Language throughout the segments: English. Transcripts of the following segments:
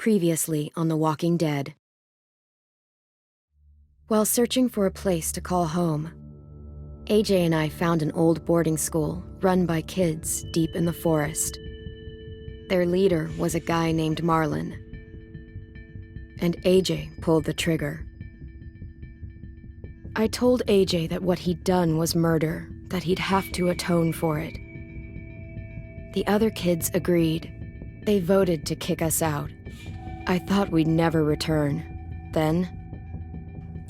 Previously on The Walking Dead. While searching for a place to call home, AJ and I found an old boarding school run by kids deep in the forest. Their leader was a guy named Marlon, and AJ pulled the trigger. I told AJ that what he'd done was murder, that he'd have to atone for it. The other kids agreed. They voted to kick us out. I thought we'd never return. Then,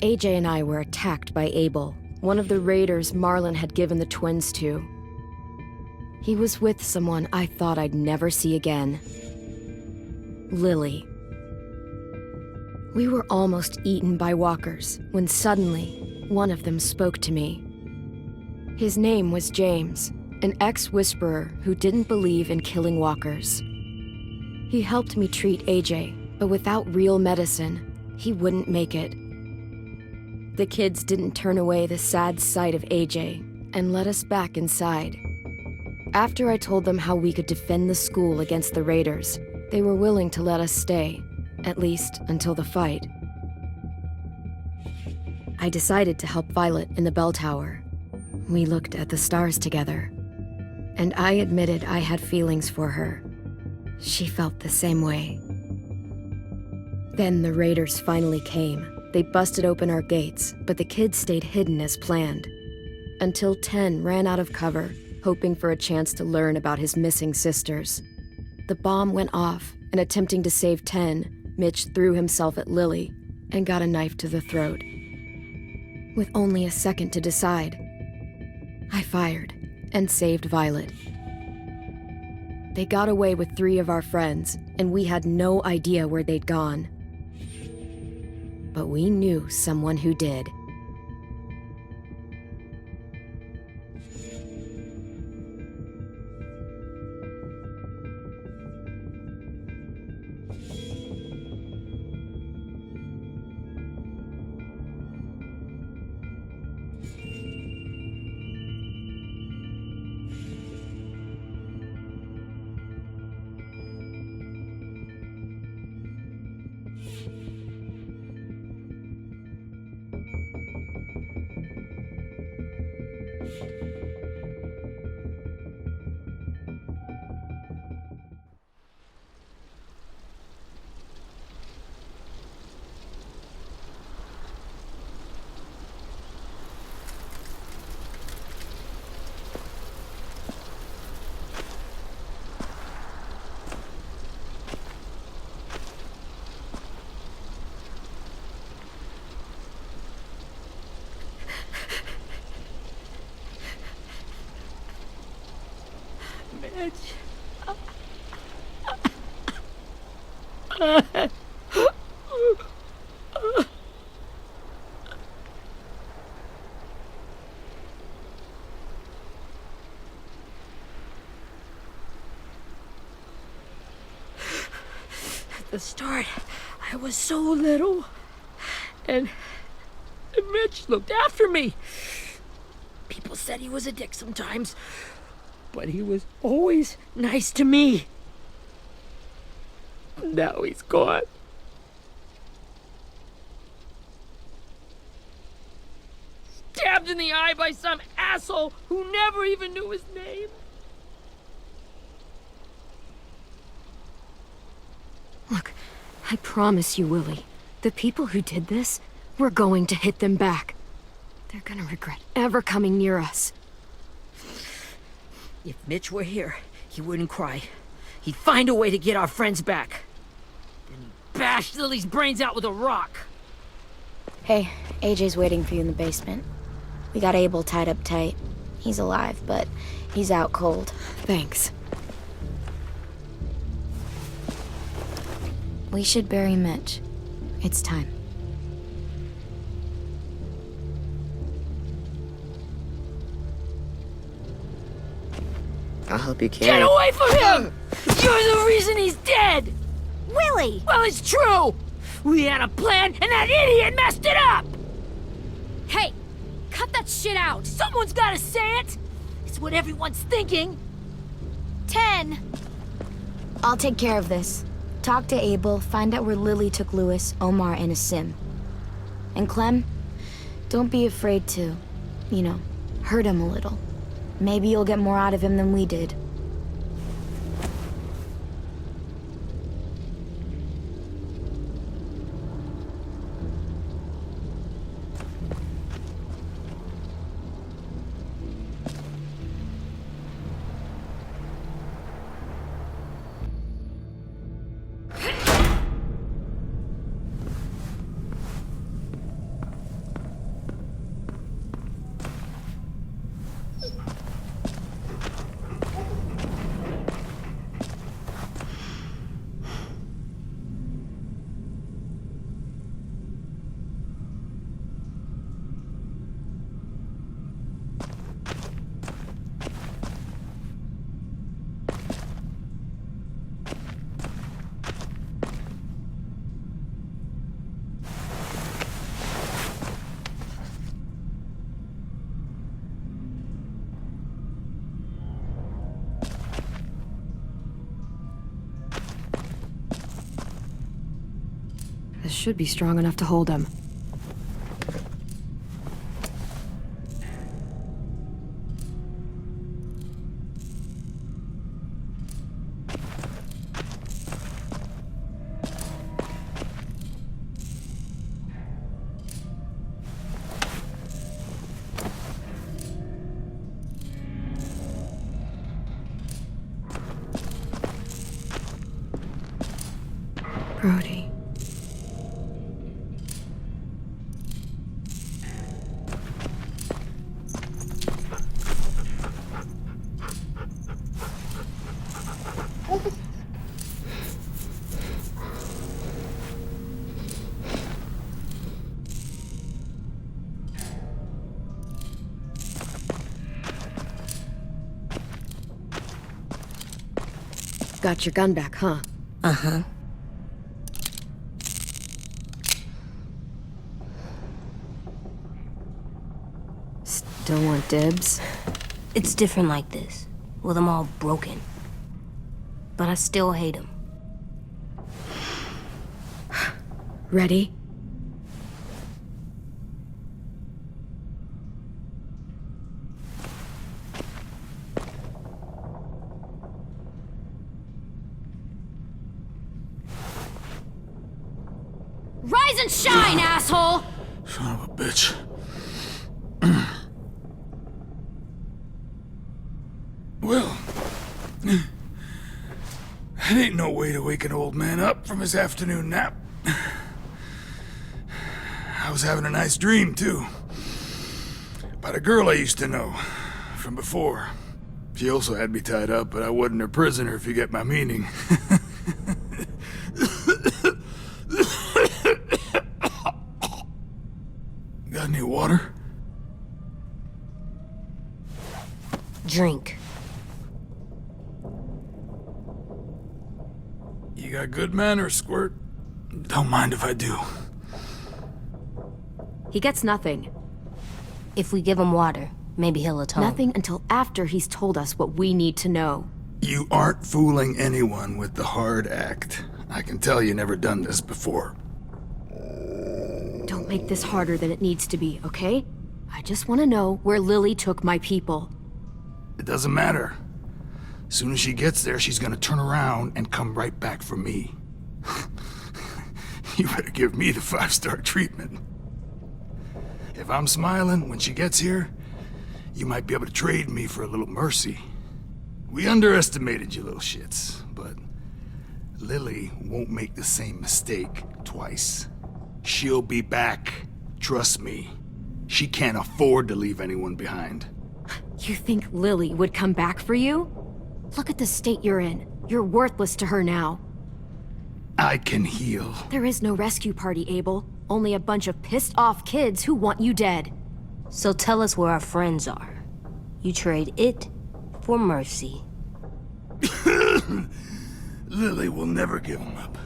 AJ and I were attacked by Abel, one of the raiders Marlon had given the twins to. He was with someone I thought I'd never see again. Lily. We were almost eaten by walkers when suddenly one of them spoke to me. His name was James, an ex-whisperer who didn't believe in killing walkers. He helped me treat AJ, but without real medicine, he wouldn't make it. The kids didn't turn away the sad sight of AJ and let us back inside. After I told them how we could defend the school against the raiders, they were willing to let us stay, at least until the fight. I decided to help Violet in the bell tower. We looked at the stars together, and I admitted I had feelings for her. She felt the same way. Then the raiders finally came. They busted open our gates, but the kids stayed hidden as planned. Until 10 ran out of cover, hoping for a chance to learn about his missing sisters. The bomb went off, and attempting to save 10, Mitch threw himself at Lily and got a knife to the throat. With only a second to decide, I fired and saved Violet. They got away with 3 of our friends, and we had no idea where they'd gone. But we knew someone who did. At the start, I was so little, and Mitch looked after me. People said he was a dick sometimes, but he was always nice to me. Now he's gone. Stabbed in the eye by some asshole who never even knew his name. Look, I promise you, Willie, the people who did this, we're going to hit them back. They're gonna regret ever coming near us. If Mitch were here, he wouldn't cry. He'd find a way to get our friends back. Then he'd bash Lily's brains out with a rock. Hey, AJ's waiting for you in the basement. We got Abel tied up tight. He's alive, but he's out cold. Thanks. We should bury Mitch. It's time. I'll help you carry. Get away from him! You're the reason he's dead! Willie! Well, it's true! We had a plan, and that idiot messed it up! Hey, cut that shit out! Someone's gotta say it! It's what everyone's thinking! 10! I'll take care of this. Talk to Abel, find out where Lily took Lewis, Omar, and Asim. And Clem, don't be afraid to, hurt him a little. Maybe you'll get more out of him than we did. This should be strong enough to hold him. Brody. Got your gun back, huh? Uh-huh. Still want dibs? It's different like this, with them all broken. But I still hate him. Ready? Rise and shine, asshole! Son of a bitch. Well, that ain't no way to wake an old man up from his afternoon nap. I was having a nice dream, too. About a girl I used to know from before. She also had me tied up, but I wasn't her prisoner, if you get my meaning. Got any water? Drink. You got good manners, Squirt. Don't mind if I do. He gets nothing. If we give him water, maybe he'll atone. Nothing until after he's told us what we need to know. You aren't fooling anyone with the hard act. I can tell you never done this before. Don't make this harder than it needs to be, okay? I just want to know where Lily took my people. It doesn't matter. As soon as she gets there, she's gonna turn around and come right back for me. You better give me the 5-star treatment. If I'm smiling when she gets here, you might be able to trade me for a little mercy. We underestimated you little shits, but Lily won't make the same mistake twice. She'll be back. Trust me. She can't afford to leave anyone behind. You think Lily would come back for you? Look at the state you're in. You're worthless to her now. I can heal. There is no rescue party, Abel. Only a bunch of pissed-off kids who want you dead. So tell us where our friends are. You trade it for mercy. Lily will never give him up.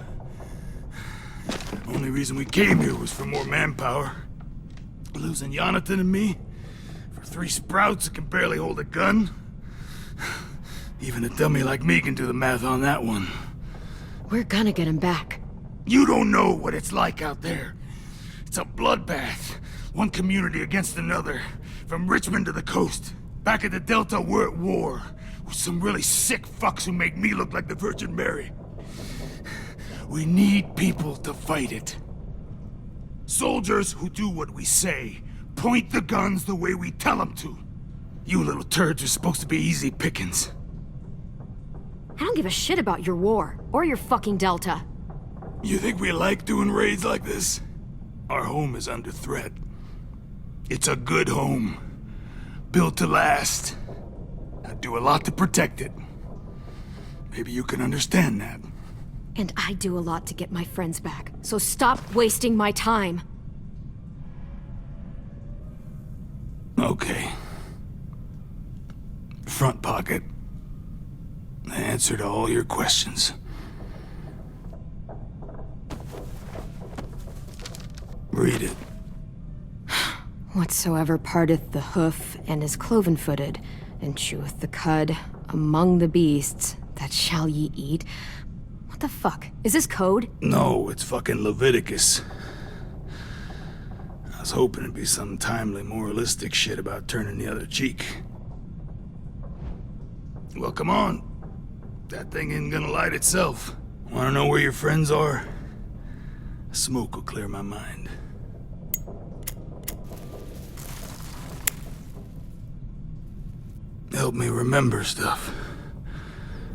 Only reason we came here was for more manpower. Losing Jonathan and me for 3 sprouts that can barely hold a gun. Even a dummy like me can do the math on that one. We're gonna get him back. You don't know what it's like out there. It's a bloodbath. One community against another. From Richmond to the coast. Back at the Delta, we're at war. With some really sick fucks who make me look like the Virgin Mary. We need people to fight it. Soldiers who do what we say. Point the guns the way we tell them to. You little turds are supposed to be easy pickings. I don't give a shit about your war, or your fucking Delta. You think we like doing raids like this? Our home is under threat. It's a good home. Built to last. I do a lot to protect it. Maybe you can understand that. And I do a lot to get my friends back, so stop wasting my time. Okay. Front pocket. The answer to all your questions. Read it. Whatsoever parteth the hoof and is cloven-footed, and cheweth the cud among the beasts, that shall ye eat. What the fuck? Is this code? No, it's fucking Leviticus. I was hoping it'd be some timely, moralistic shit about turning the other cheek. Well, come on. That thing isn't gonna light itself. Wanna know where your friends are? Smoke will clear my mind. Help me remember stuff.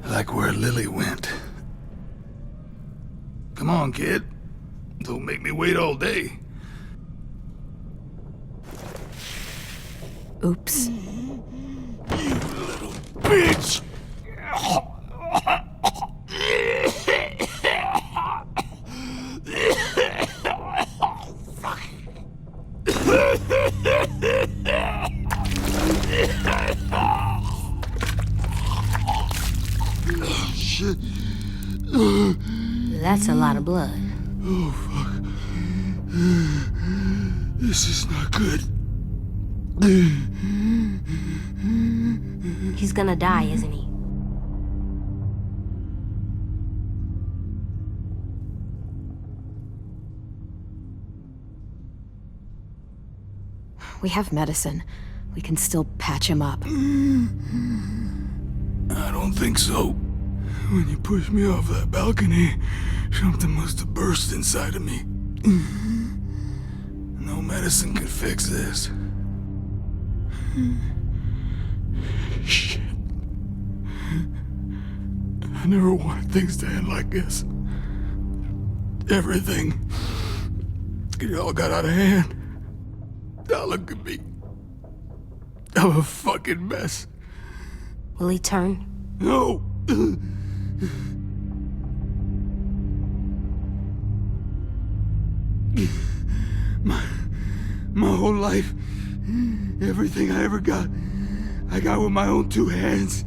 Like where Lily went. Come on, kid. Don't make me wait all day. Oops. You little bitch! Shit. That's a lot of blood. Oh, fuck. This is not good. He's gonna die, isn't he? We have medicine. We can still patch him up. I don't think so. When you pushed me off that balcony, something must have burst inside of me. No medicine could fix this. Shit. I never wanted things to end like this. Everything. It all got out of hand. Now look at me. I'm a fucking mess. Will he turn? No! My whole life, everything I ever got, I got with my own two hands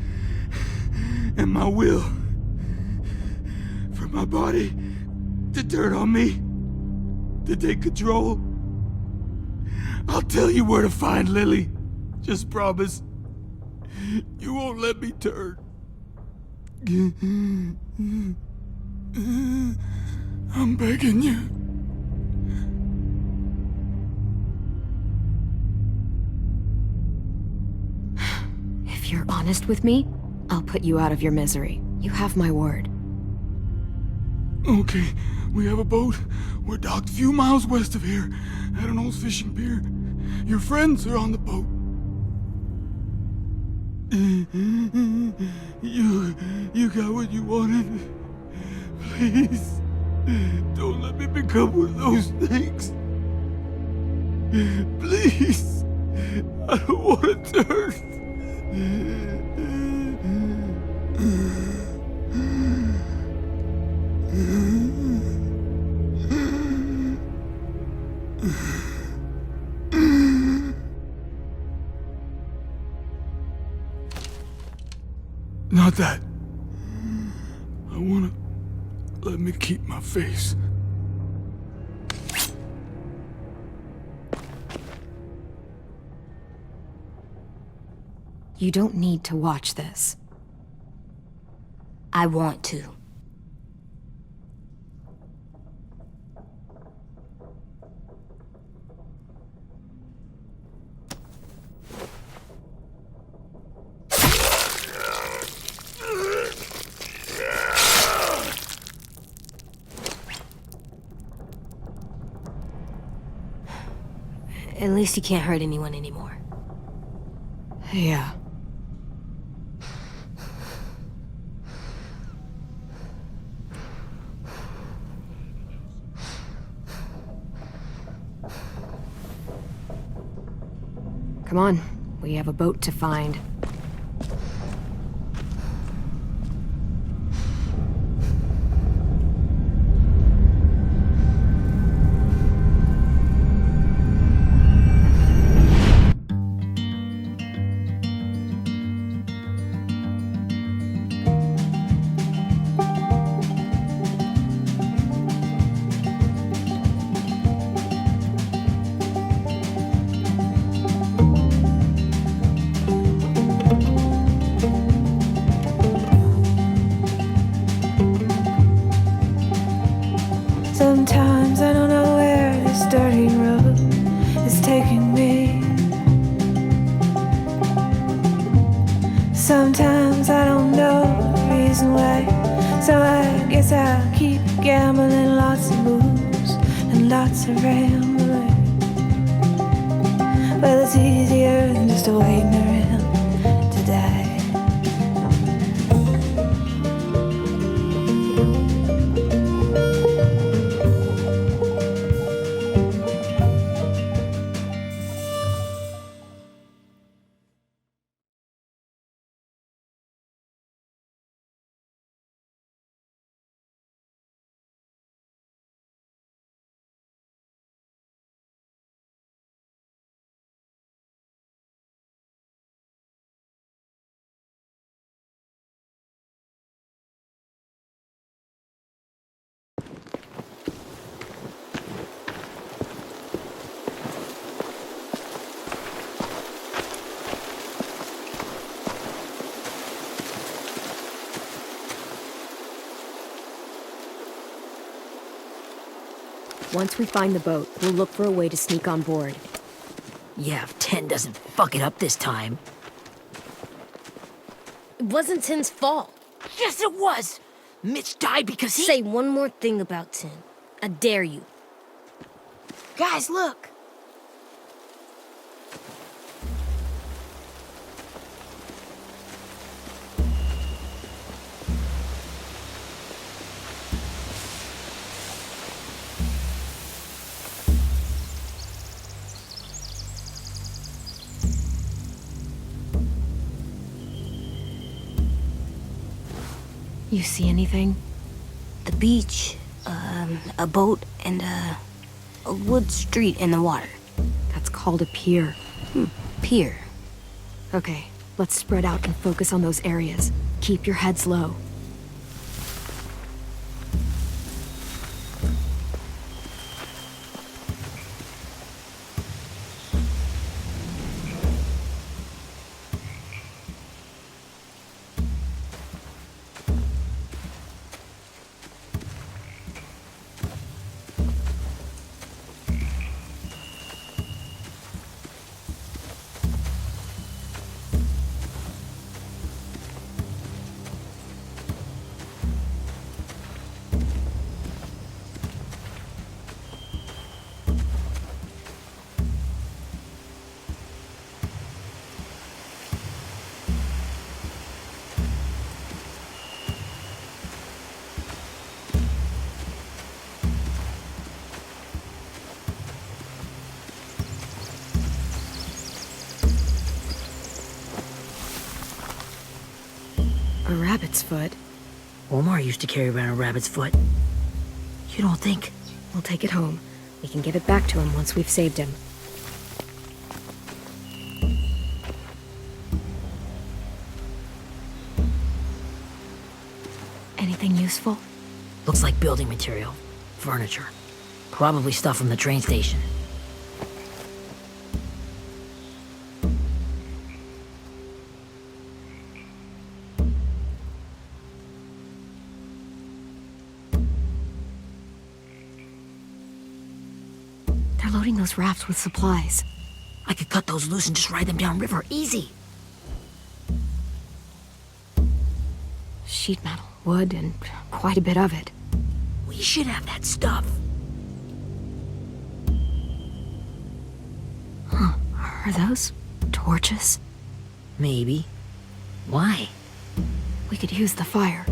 and my will. For my body to turn on me, to take control. I'll tell you where to find Lily. Just promise. You won't let me turn. I'm begging you. If you're honest with me, I'll put you out of your misery. You have my word. Okay, we have a boat. We're docked a few miles west of here, at an old fishing pier. Your friends are on the boat. You got what you wanted. Please, don't let me become one of those things. Please, I don't want to turn. Not that. I wanna let me keep my face. You don't need to watch this. I want to. At least he can't hurt anyone anymore. Yeah. Come on, we have a boat to find. Sometimes I don't know where this dirty road is taking me. Sometimes I don't know the reason why. So I guess I'll keep gambling, lots of moves and lots of rambling. Well, it's easier than just waiting around to die. Once we find the boat, we'll look for a way to sneak on board. Yeah, if 10 doesn't fuck it up this time. It wasn't Tin's fault. Yes, it was! Mitch died because he... Say one more thing about Tin. I dare you. Guys, look! You see anything? The beach, a boat, and a wood street in the water. That's called a pier. Pier. Okay, let's spread out and focus on those areas. Keep your heads low. A rabbit's foot? Omar used to carry around a rabbit's foot. You don't think... We'll take it home. We can give it back to him once we've saved him. Anything useful? Looks like building material. Furniture. Probably stuff from the train station. They're loading those rafts with supplies. I could cut those loose and just ride them downriver. Easy. Sheet metal, wood, and quite a bit of it. We should have that stuff. Are those torches? Maybe. Why? We could use the fire.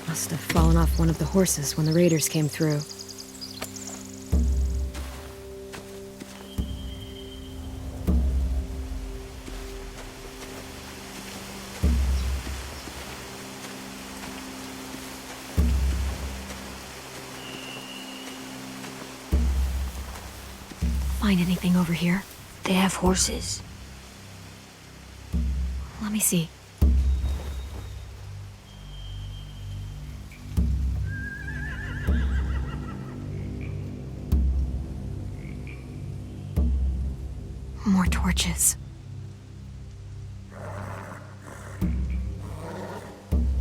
Must have fallen off one of the horses when the raiders came through. Find anything over here? They have horses. Let me see. More torches.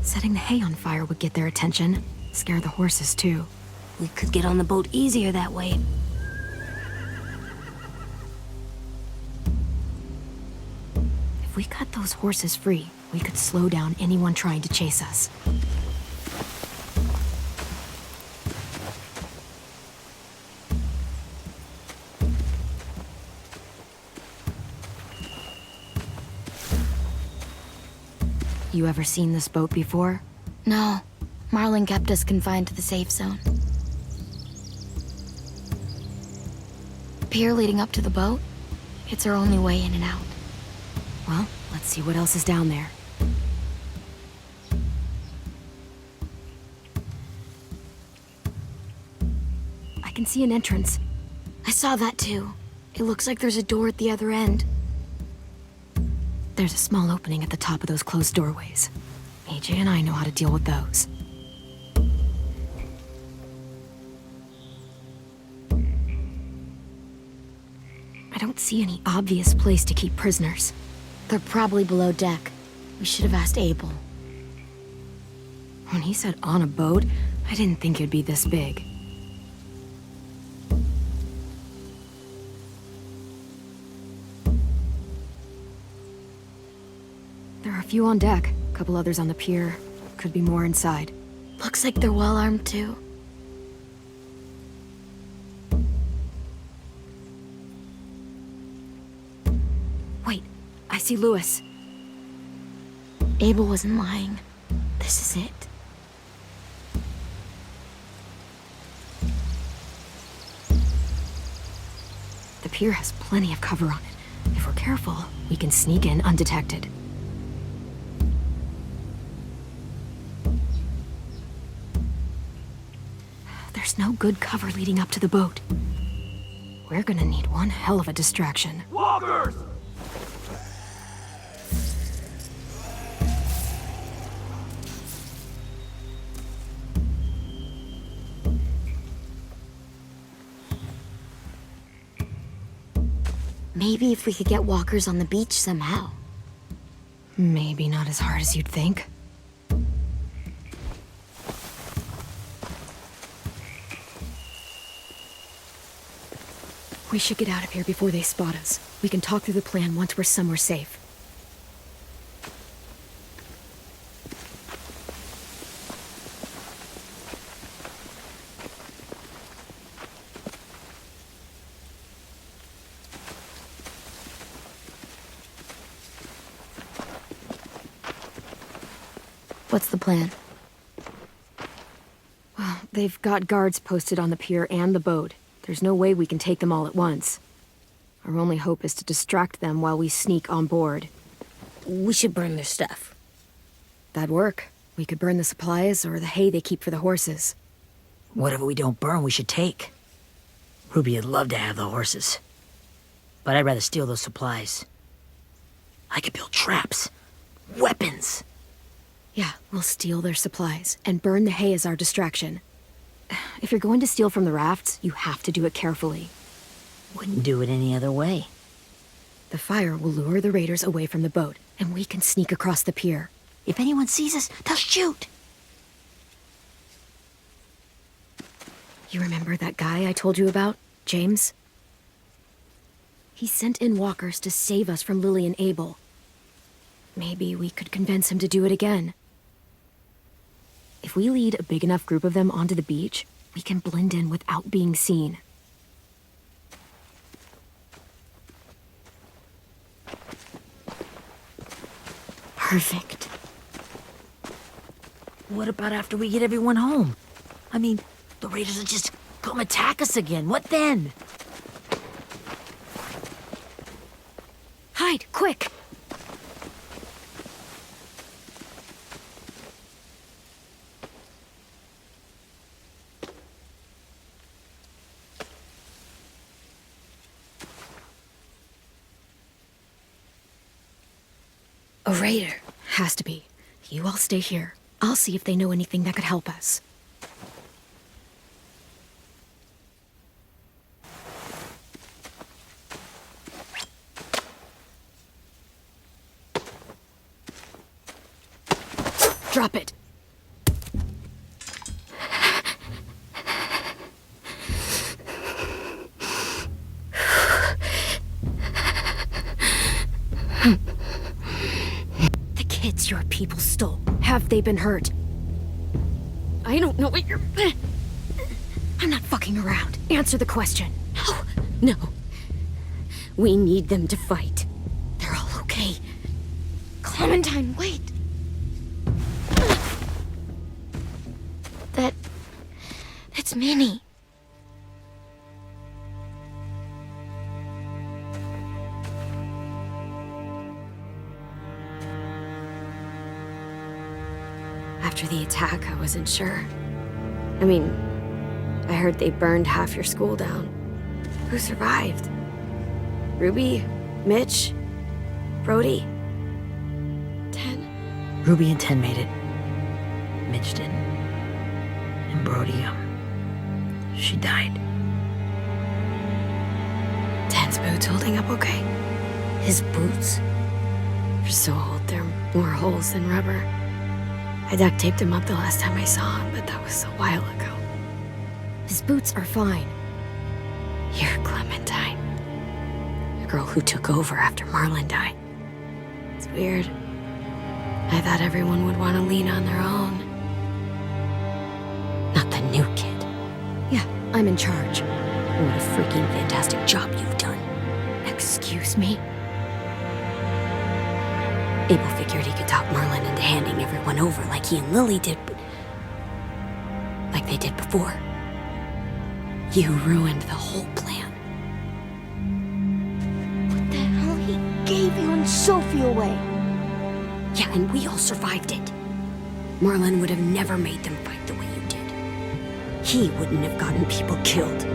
Setting the hay on fire would get their attention. Scare the horses, too. We could get on the boat easier that way. If we cut those horses free, we could slow down anyone trying to chase us. You ever seen this boat before? No. Marlin kept us confined to the safe zone. Pier leading up to the boat? It's our only way in and out. Well, let's see what else is down there. I can see an entrance. I saw that too. It looks like there's a door at the other end. There's a small opening at the top of those closed doorways. AJ and I know how to deal with those. I don't see any obvious place to keep prisoners. They're probably below deck. We should have asked Abel. When he said on a boat, I didn't think it'd be this big. There are a few on deck, a couple others on the pier. Could be more inside. Looks like they're well armed too. Wait, I see Lewis. Abel wasn't lying. This is it. The pier has plenty of cover on it. If we're careful, we can sneak in undetected. There's no good cover leading up to the boat. We're gonna need one hell of a distraction. Walkers! Maybe if we could get walkers on the beach somehow. Maybe not as hard as you'd think. We should get out of here before they spot us. We can talk through the plan once we're somewhere safe. What's the plan? Well, they've got guards posted on the pier and the boat. There's no way we can take them all at once. Our only hope is to distract them while we sneak on board. We should burn their stuff. That'd work. We could burn the supplies or the hay they keep for the horses. Whatever we don't burn, we should take. Ruby'd love to have the horses. But I'd rather steal those supplies. I could build traps. Weapons. Yeah, we'll steal their supplies and burn the hay as our distraction. If you're going to steal from the rafts, you have to do it carefully. Wouldn't do it any other way. The fire will lure the raiders away from the boat, and we can sneak across the pier. If anyone sees us, they'll shoot. You remember that guy I told you about, James? He sent in walkers to save us from Lily and Abel. Maybe we could convince him to do it again. If we lead a big enough group of them onto the beach, we can blend in without being seen. Perfect. What about after we get everyone home? I mean, the raiders will just come attack us again. What then? Hide, quick! A raider. Has to be. You all stay here. I'll see if they know anything that could help us. Drop it. The kids your people stole. Have they been hurt? I don't know what you're... I'm not fucking around. Answer the question. No. We need them to fight. They're all okay. Clementine, wait! That's Minnie. After the attack, I wasn't sure. I mean, I heard they burned half your school down. Who survived? Ruby? Mitch? Brody? 10? Ruby and 10 made it. Mitch didn't. And Brody, she died. 10's boots holding up okay? His boots? They're so old, they're more holes than rubber. I duct taped him up the last time I saw him, but that was a while ago. His boots are fine. You're Clementine. The girl who took over after Marlon died. It's weird. I thought everyone would want to lean on their own. Not the new kid. Yeah, I'm in charge. What a freaking fantastic job you've done. Excuse me? Abel figured he could talk Marlon into handing everyone over like he and Lily did, but... like they did before. You ruined the whole plan. What the hell? He gave you and Sophie away. Yeah, and we all survived it. Marlon would have never made them fight the way you did. He wouldn't have gotten people killed.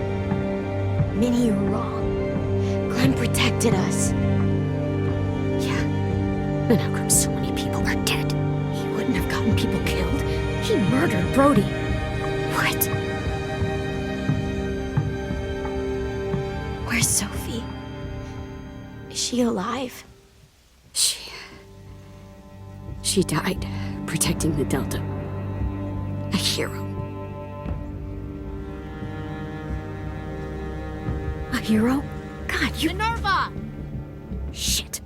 Minnie, you're wrong. Clem protected us. Yeah. And how come so many people are dead? He wouldn't have gotten people killed. He murdered Brody. What? Where's Sophie? Is she alive? She died protecting the Delta. A hero. A hero? God, you... Minerva! Shit.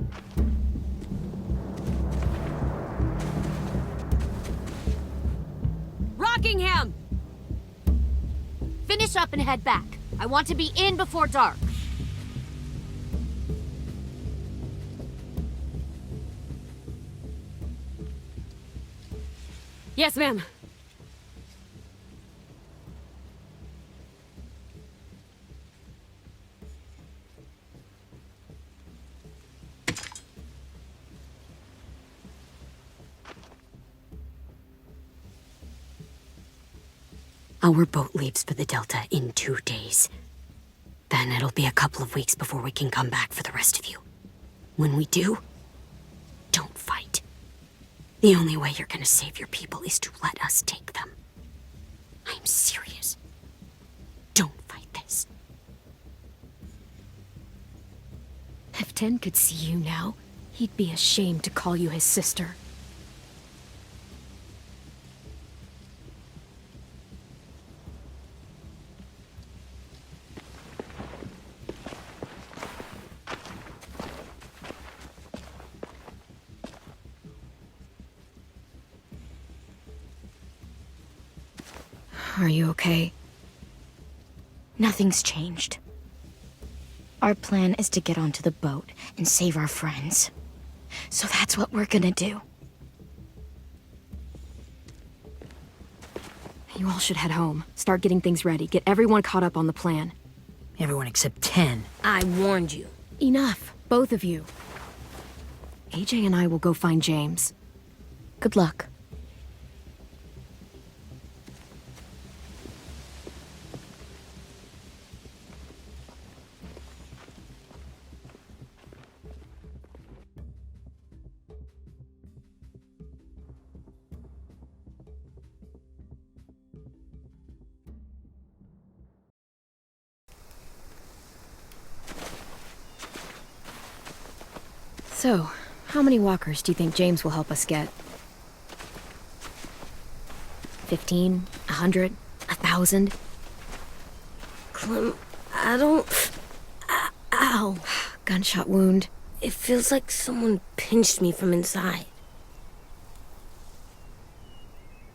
Rockingham! Finish up and head back. I want to be in before dark. Yes, ma'am. Our boat leaves for the Delta in 2 days. Then it'll be a couple of weeks before we can come back for the rest of you. When we do, don't fight. The only way you're gonna save your people is to let us take them. I'm serious. Don't fight this. If Tin could see you now, he'd be ashamed to call you his sister. Are you okay? Nothing's changed. Our plan is to get onto the boat and save our friends. So that's what we're gonna do. You all should head home. Start getting things ready. Get everyone caught up on the plan. Everyone except 10. I warned you. Enough, both of you. AJ and I will go find James. Good luck. So, how many walkers do you think James will help us get? 15? 100? 1,000? Clem, I don't... Ow. Gunshot wound. It feels like someone pinched me from inside.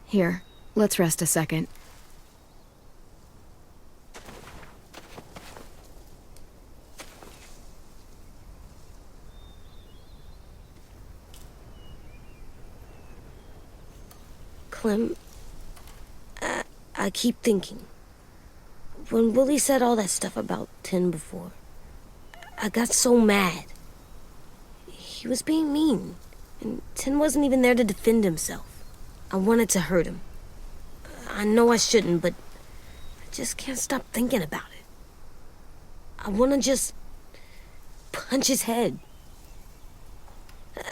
Here, let's rest a second. Clem, I keep thinking. When Willie said all that stuff about Tin before, I got so mad. He was being mean, and Tin wasn't even there to defend himself. I wanted to hurt him. I know I shouldn't, but I just can't stop thinking about it. I want to just punch his head.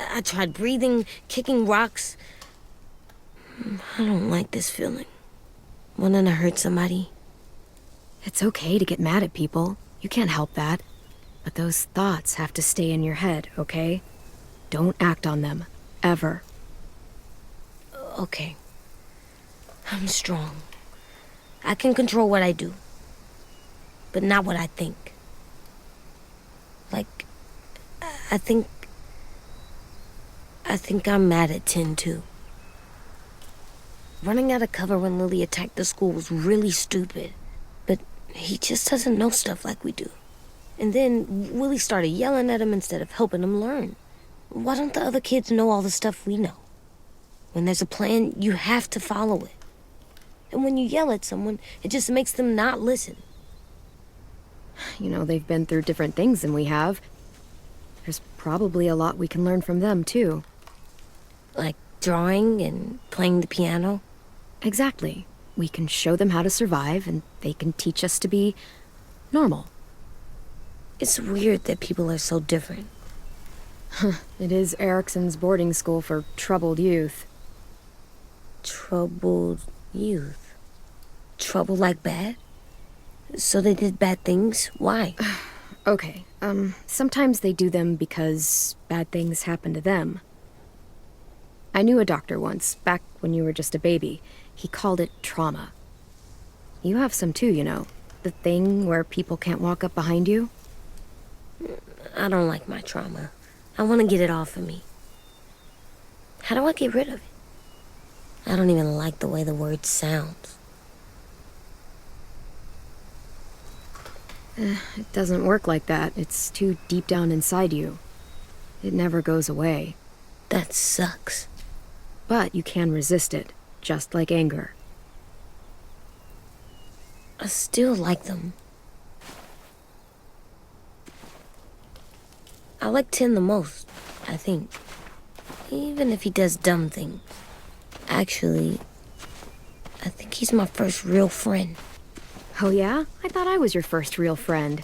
I tried breathing, kicking rocks. I don't like this feeling. Wanting to hurt somebody. It's okay to get mad at people. You can't help that. But those thoughts have to stay in your head, okay? Don't act on them. Ever. Okay. I'm strong. I can control what I do. But not what I think. Like, I think I'm mad at Tin, too. Running out of cover when Lily attacked the school was really stupid. But he just doesn't know stuff like we do. And then Willie started yelling at him instead of helping him learn. Why don't the other kids know all the stuff we know? When there's a plan, you have to follow it. And when you yell at someone, it just makes them not listen. You know, they've been through different things than we have. There's probably a lot we can learn from them, too. Like drawing and playing the piano. Exactly. We can show them how to survive, and they can teach us to be normal. It's weird that people are so different. It is Erickson's boarding school for troubled youth. Troubled youth? Trouble like bad? So they did bad things? Why? Okay, sometimes they do them because bad things happen to them. I knew a doctor once, back when you were just a baby. He called it trauma. You have some too, you know. The thing where people can't walk up behind you. I don't like my trauma. I want to get it off of me. How do I get rid of it? I don't even like the way the word sounds. It doesn't work like that. It's too deep down inside you. It never goes away. That sucks. But you can resist it. just like anger. I still like them. I like Tin the most, I think. Even if he does dumb things. Actually, I think he's my first real friend. Oh yeah? I thought I was your first real friend.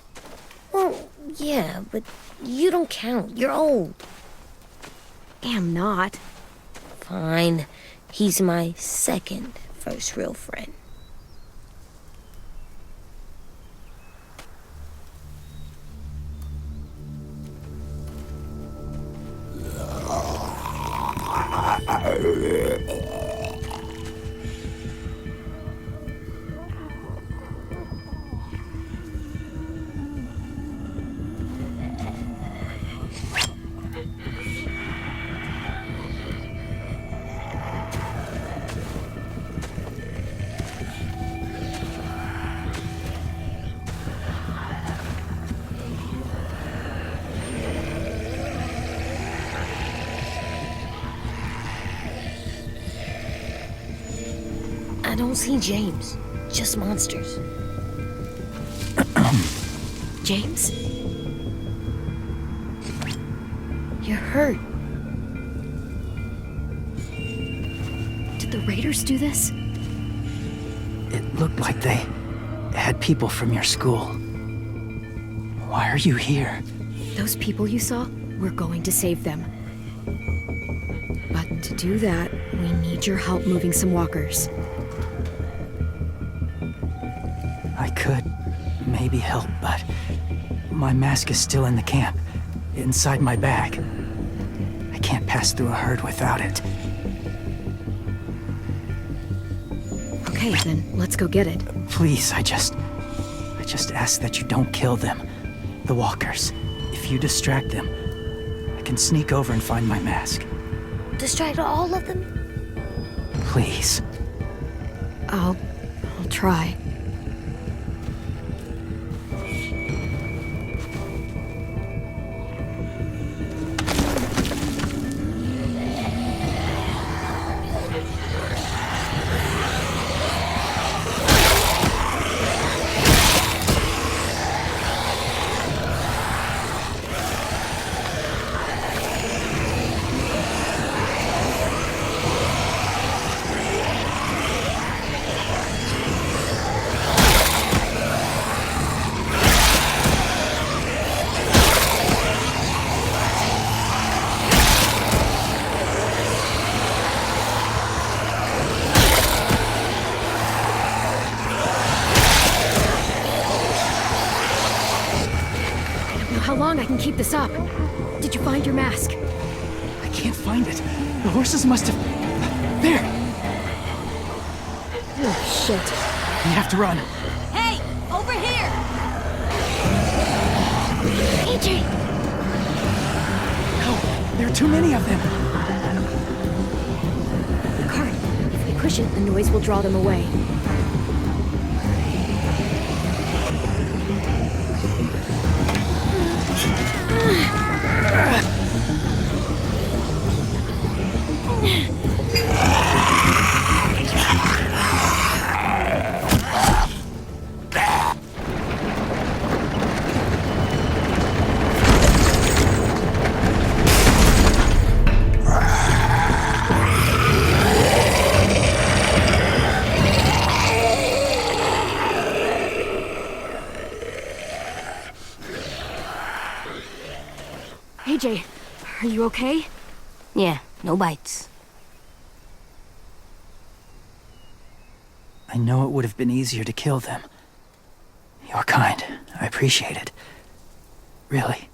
Well, yeah, but you don't count. You're old. Am not. Fine. He's my second first real friend. I don't see James. Just monsters. James? You're hurt. Did the raiders do this? It looked like they had people from your school. Why are you here? Those people you saw? We're going to save them. But to do that, we need your help moving some walkers. I could maybe help, but my mask is still in the camp, inside my bag. I can't pass through a herd without it. Okay, then let's go get it. Please, I just ask that you don't kill them. The walkers. If you distract them, I can sneak over and find my mask. Distract all of them? Please. I'll try. How long I can keep this up? Did you find your mask? I can't find it. The horses must have... There! Oh, shit. We have to run. Hey, over here! AJ! No, there are too many of them. The cart. If we push it, the noise will draw them away. AJ, are you okay? Yeah, no bites. I know it would have been easier to kill them. You're kind. I appreciate it. Really.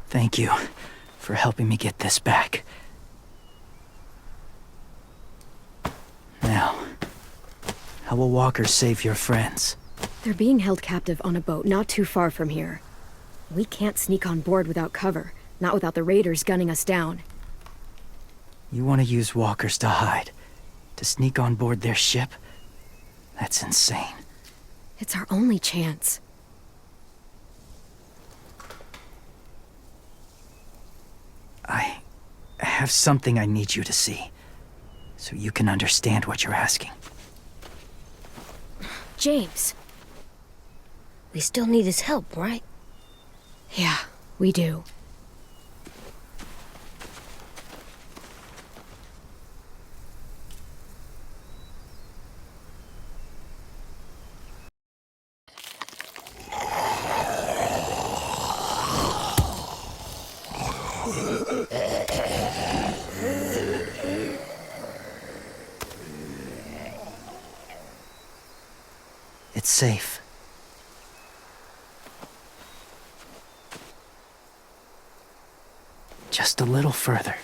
Thank you for helping me get this back. Now, how will walkers save your friends? They're being held captive on a boat not too far from here. We can't sneak on board without cover, not without the raiders gunning us down. You want to use walkers to hide? To sneak on board their ship? That's insane. It's our only chance. I have something I need you to see, so you can understand what you're asking. James. We still need his help, right? Yeah, we do. It's safe. Just a little further.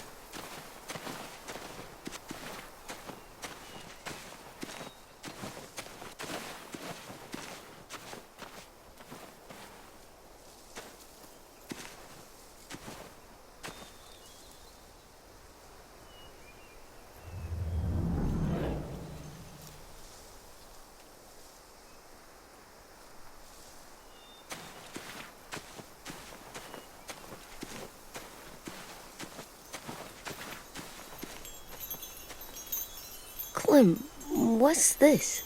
Clem, what's this?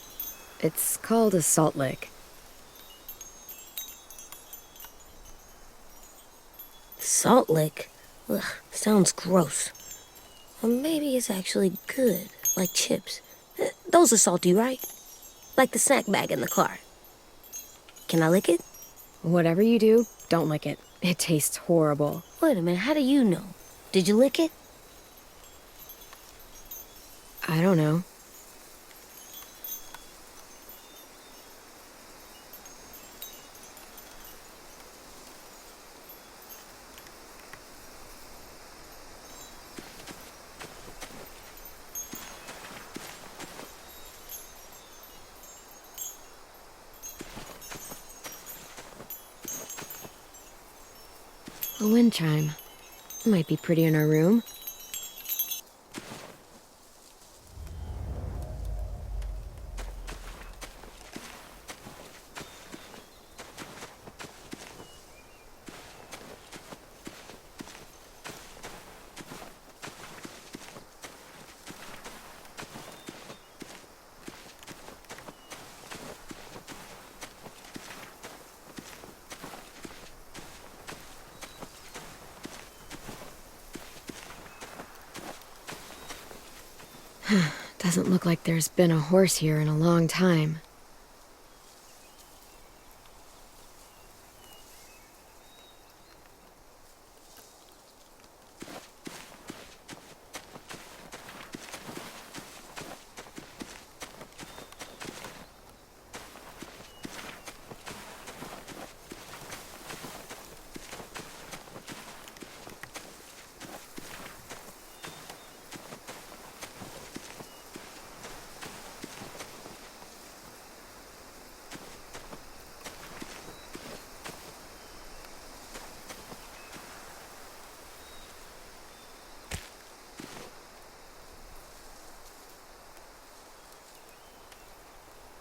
It's called a salt lick. Salt lick? Ugh, sounds gross. Or maybe it's actually good, like chips. Those are salty, right? Like the snack bag in the car. Can I lick it? Whatever you do, don't lick it. It tastes horrible. Wait a minute, how do you know? Did you lick it? I don't know. A wind chime. Might be pretty in our room. Doesn't look like there's been a horse here in a long time.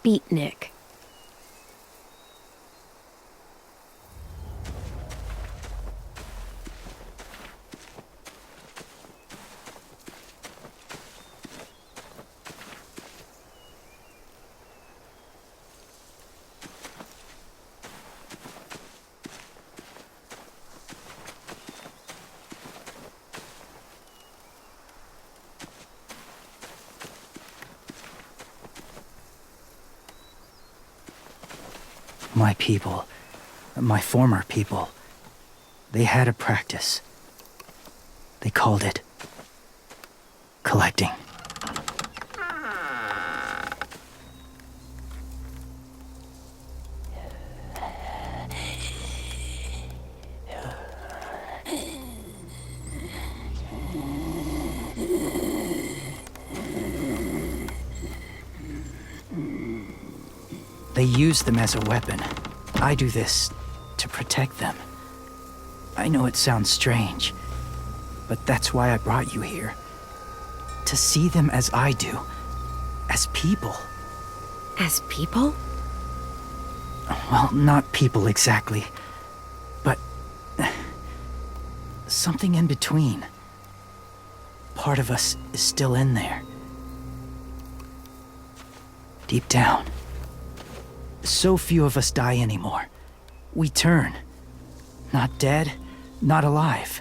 Beatnik. My people, my former people, they had a practice. They called it collecting. They use them as a weapon. I do this to protect them. I know it sounds strange, but that's why I brought you here. To see them as I do, as people. As people? Well, not people exactly, but something in between. Part of us is still in there. Deep down. So few of us die anymore. We turn. Not dead, not alive.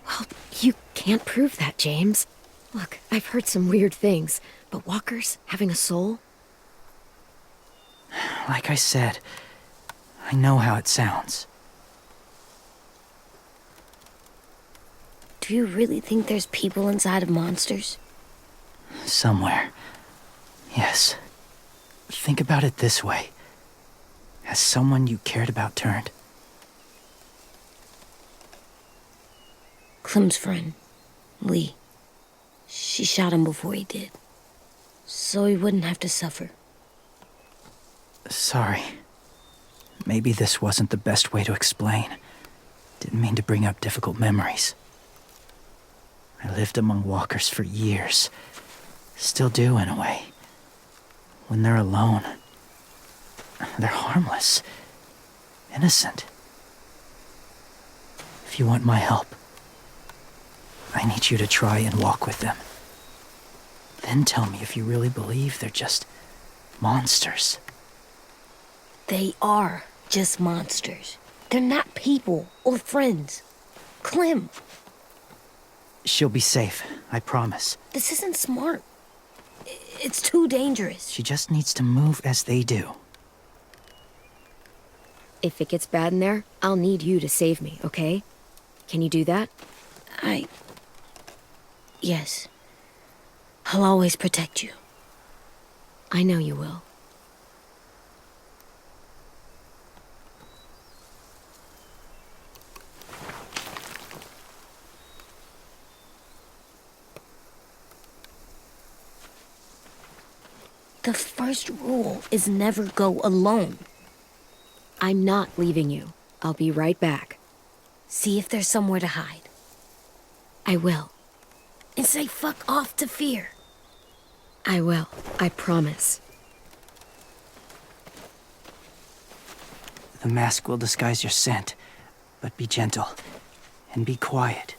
Well, you can't prove that, James. Look, I've heard some weird things, but walkers having a soul? Like I said, I know how it sounds. Do you really think there's people inside of monsters? Somewhere. Yes. Think about it this way. Has someone you cared about turned? Clem's friend, Lee. She shot him before he did. So he wouldn't have to suffer. Sorry. Maybe this wasn't the best way to explain. Didn't mean to bring up difficult memories. I lived among walkers for years. Still do, in a way. When they're alone, they're harmless. Innocent. If you want my help, I need you to try and walk with them. Then tell me if you really believe they're just monsters. They are just monsters. They're not people or friends. Clem, She'll be safe, I promise. this isn't smart. It's too dangerous. She just needs to move as they do. If it gets bad in there, I'll need you to save me, okay? Can you do that? Yes. I'll always protect you. I know you will. The first rule is never go alone. I'm not leaving you. I'll be right back. See if there's somewhere to hide. I will. And say fuck off to fear. I will. I promise. The mask will disguise your scent, but be gentle and be quiet.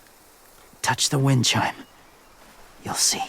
Touch the wind chime. You'll see.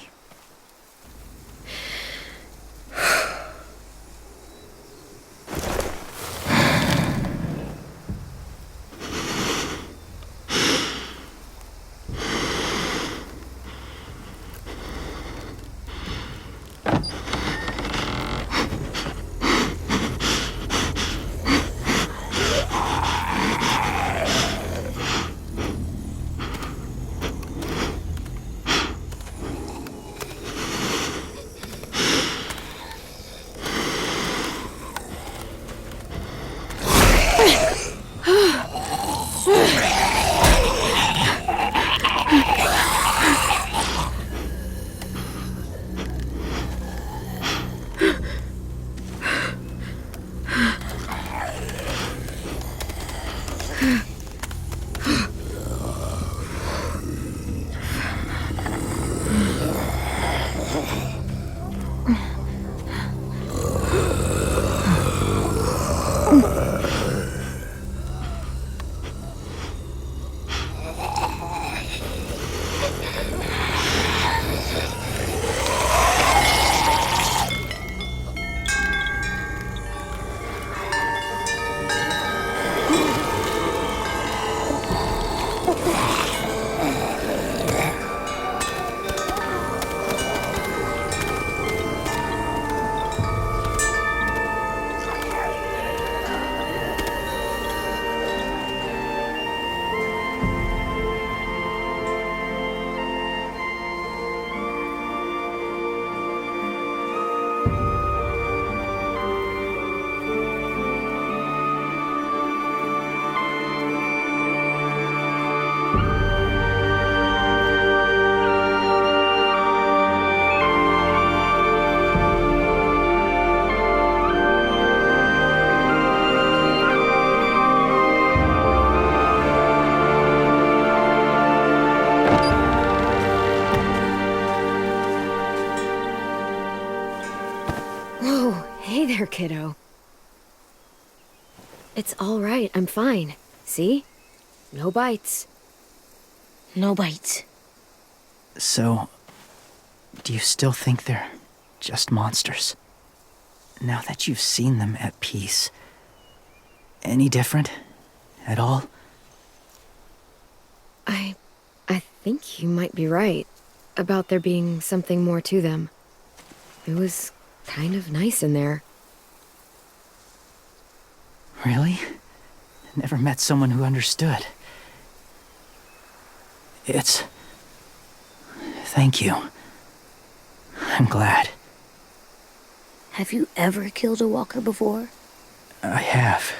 Whoa, hey there, kiddo. It's all right. I'm fine. See? No bites. No bites. So, do you still think they're just monsters? Now that you've seen them at peace, any different at all? I think you might be right about there being something more to them. It was kind of nice in there. Really? Never met someone who understood. Thank you. I'm glad. Have you ever killed a walker before? I have.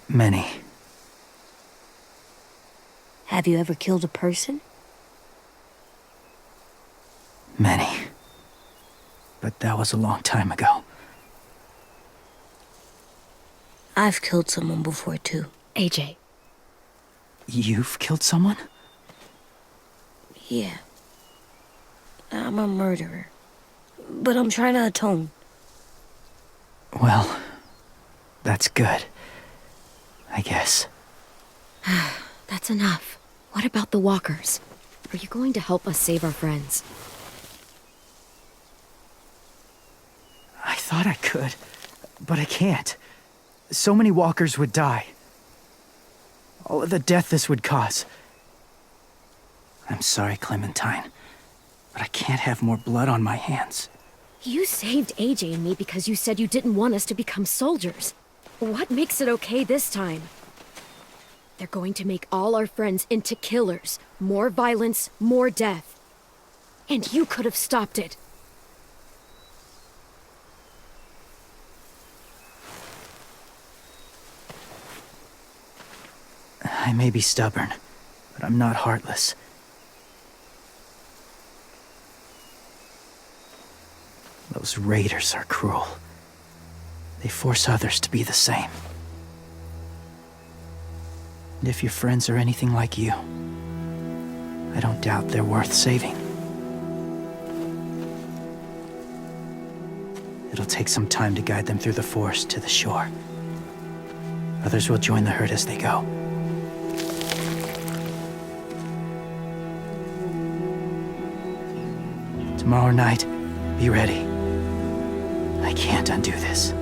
Many. Have you ever killed a person? Many. But that was a long time ago. I've killed someone before, too. AJ. You've killed someone? Yeah. I'm a murderer. But I'm trying to atone. Well, that's good. I guess. That's enough. What about the walkers? Are you going to help us save our friends? I thought I could, but I can't. So many walkers would die. All of the death this would cause. I'm sorry, Clementine, but I can't have more blood on my hands. You saved AJ and me because you said you didn't want us to become soldiers. What makes it okay this time? They're going to make all our friends into killers. More violence, more death. And you could have stopped it. I may be stubborn, but I'm not heartless. Those raiders are cruel. They force others to be the same. And if your friends are anything like you, I don't doubt they're worth saving. It'll take some time to guide them through the forest to the shore. Others will join the herd as they go. Tomorrow night, be ready. I can't undo this.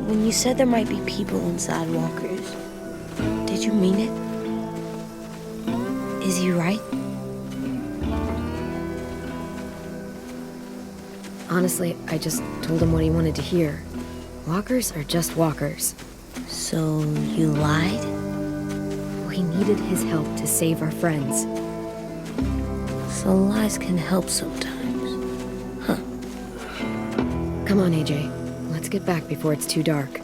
When you said there might be people inside walkers, did you mean it? Is he right? Honestly, I just told him what he wanted to hear. Walkers are just walkers. So you lied? We needed his help to save our friends. So lies can help sometimes. Come on, AJ. Let's get back before it's too dark.